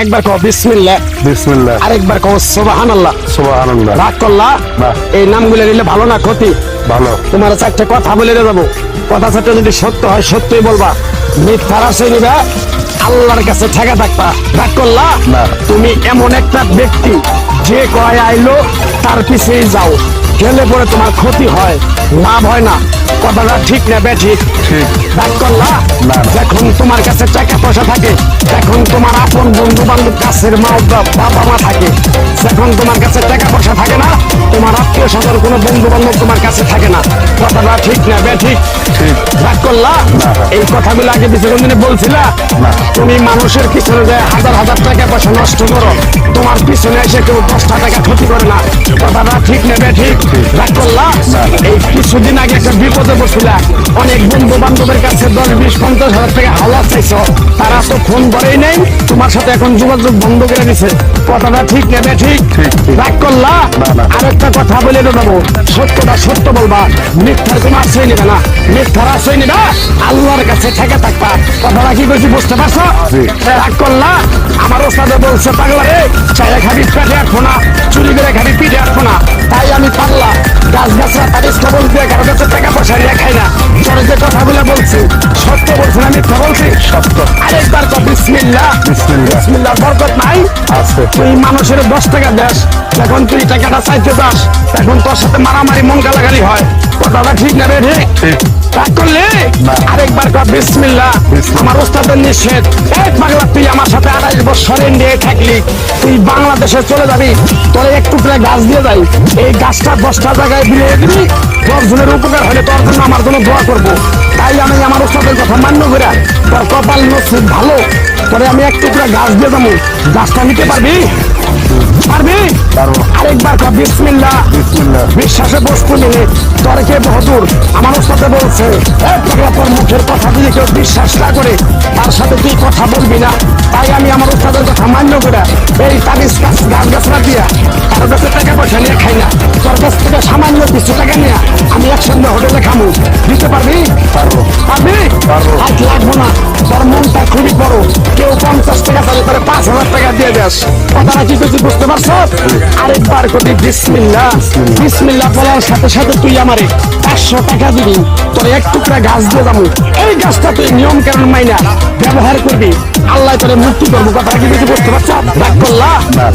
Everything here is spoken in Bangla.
একবার কও বিসমিল্লাহ, বিসমিল্লাহ, আরেকবার কও সুবহানাল্লাহ। সুবহানাল্লাহ। রাগ করলা? না। এই নামগুলো নিলে ভালো না ক্ষতি? ভালো। তোমার চারটে কথা বলে যাবো, কথা চারটে যদি সত্য হয় সত্যই বলবা, মিথ্যার আশ্রয় নিবা, আল্লাহর কাছে ঠেকা থাকবা। রাগ করলা? না। তুমি এমন একটা ব্যক্তি যে কয় আইলো তার পিছেই যাও, গেলে পরে তোমার ক্ষতি হয়, লাভ হয় না। কথাটা ঠিক না বেঠিক? ঠিক। রাগ করলা? না। যখন তোমার কাছে টাকা পয়সা থাকে, এখন তোমার আপন বন্ধু বান্ধব, কাছের মা বাবা মা থাকে, যখন তোমার কাছে টাকা পয়সা থাকে না, তোমার আত্মীয় স্বজন কোনো বন্ধু বান্ধব তোমার কাছে থাকে না। কথাটা ঠিক না বেঠিক? ঠিক। রাগ করলা? না। এই কথাগুলো আগে পিছনে কোনদিন বলছিলা? না। তুমি মানুষের পিছনে যায় হাজার হাজার টাকা পয়সা নষ্ট করো, তোমার পিছনে এসে কেউ 10টা টাকা ক্ষতি করে না। কথাটা ঠিক নেবে ঠিক? রাগ করলা? এই কিছুদিন আগে একটা বিপদে পড়ছিলা, অনেক বন্ধু বান্ধবের কাছে 10, 20, 50 হাজার টাকা হাওলাত চাইছো, তারা তো ফোন করেই নেই, তোমার সাথে এখন যোগাযোগ বন্ধ করে দিছে। কথাটা ঠিক নেবে ঠিক? রাগ করলা? আরেকটা কথা বলে দেবো, সত্যটা সত্য বলবা, মিথ্যার কোনো আশ্রয় নেবে না। মিথ্যার আশ্রয় নেবে, আল্লাহর কাছে ঠেকে থাকবা। কথাটা কি বলছি বুঝতে পারছো? রাগ করলা? আমার ওস্তাদে বলছে, পাগলা রে, চাইলে খাবি পেটে আটবো না, চুরি করে খাবি পিঠে আটবো না। তাই আমি পাগলা, গাছ গাছরা তারিফ খবর দিয়ে কারো কাছে টাকা পয়সা নিয়ে খাই না। তোর যে কথাগুলো বলছি সত্য বলছি না মিথ্যা বলছি? সত্য। আরেকবার তো বিসমিল্লাহ। বিসমিল্লাহ। বিসমিল্লাহ বরকত নাই? আছে। তুই মানুষের 10 টাকা দেস, যখন তুই টাকাটা চাইতে যাস তখন তোর সাথে মারামারি মন গালাগালি হয়। কথাটা ঠিক না রে? ঠিক। ঠিক। রাগ করলে? না। আরেকবার কর বিসমিল্লাহ। আমার ওস্তাদের নিষেধ। এক পাগলা, তুই আমার সাথে 28 বছর ইন্ডিয়ায় থাকলি, তুই বাংলাদেশে চলে যাবি, তোর এক টুকরা গাছ দিয়ে যাই, এই গাছটা 10টা জায়গায় বিলিয়ে দিবি, 10 জনের উপকার হলে তোর জন্য আমার জন্য দোয়া করবো। তাই আমি আমার ওস্তাদের কথা মান্য করে, তোর কপাল নসিব ভালো, পরে আমি এক টুকরা গাছ দিয়ে যাবো, গাছটা নিতে পারবি? পারবি? পারবো। আরেকবার কর বিসমিল্লাহ। বিসমিল্লাহ। বিশ্বাসে বস্তু নিলে তোর কে বহুদূর। আমার সাথে বলছে, তোর মুখের কথা যদি কেউ বিশ্বাস না করে, তার সাথে তুই কথা বলবি না। তাই আমি আমার ওস্তাদের কথা মান্য করে এই তাবিজ গাছ গাছরা দিয়া কারো কাছে টাকা পয়সা নিয়ে খাই না। তোর কাছ থেকে সামান্য কিছু টাকা নিয়ে আমি একসঙ্গে হোটেলে খামু, দিতে পারবি? পারবো। পারবি? পারবো। হাত লাগবো না, তোর মনটা খুবই বড়। কেউ 50 টাকা চাইলে তাহলে 5000 টাকা দিয়ে দেস। কথাটা কি কিছু বুঝতে পারছো? আরেকবার কবি বিসমিল্লাহ। বিসমিল্লাহ বলার সাথে সাথে তুই আমারে 500 টাকা দিবি, তোর এক টুকরা গাছ দিয়ে যাবো, এই গাছটা তুই নিয়ম কানুন মাইনা ব্যবহার করবি, আল্লাহ তোরে মুক্তি করবো। কথাটা কি কিছু বুঝতে পারছো? রাগ করলা? না।